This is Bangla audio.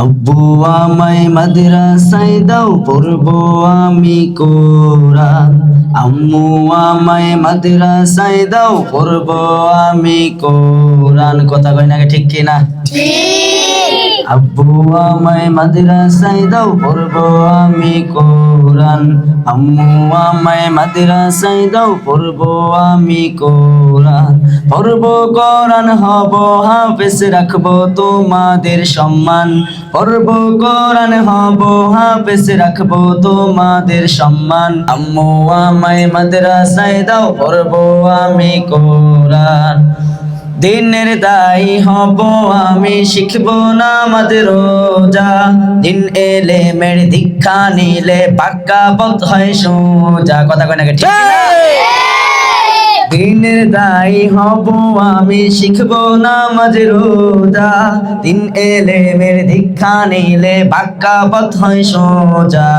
আব্বু আমায় মাদ্রাসায় দাও পড়বো আমি কোরআন। আম্মু আমায় মাদ্রাসায় দাও পড়বো আমি কোরআন। কথা কই না ঠিক কিনা? আব্বু আমায় মাদ্রাসায় দাও পড়বো আমি কোরআন। আম্মু আমায় মাদ্রাসায় দাও পড়বো আমি কোরআন। পড়বো কোরআন হব হাফেজ রাখবো তোমাদের সম্মান। পড়বো কোরআন হব হাফেজ রাখবো তোমাদের সম্মান। আম্মু আমায় মাদ্রাসায় দাও পড়বো আমি কোরআন। দিনের দায়ী হব আমি শিখব নামাজ রোজা। দিন এলে মের দীক্ষা নিলে পাক্কা পথ হয় সোজা। কথা কয় না ঠিক না? দিনের দায়ী হব আমি শিখব নামাজ রোজা। দিন এলে মের দীক্ষা নিলে পাক্কা পথ হয় সোজা।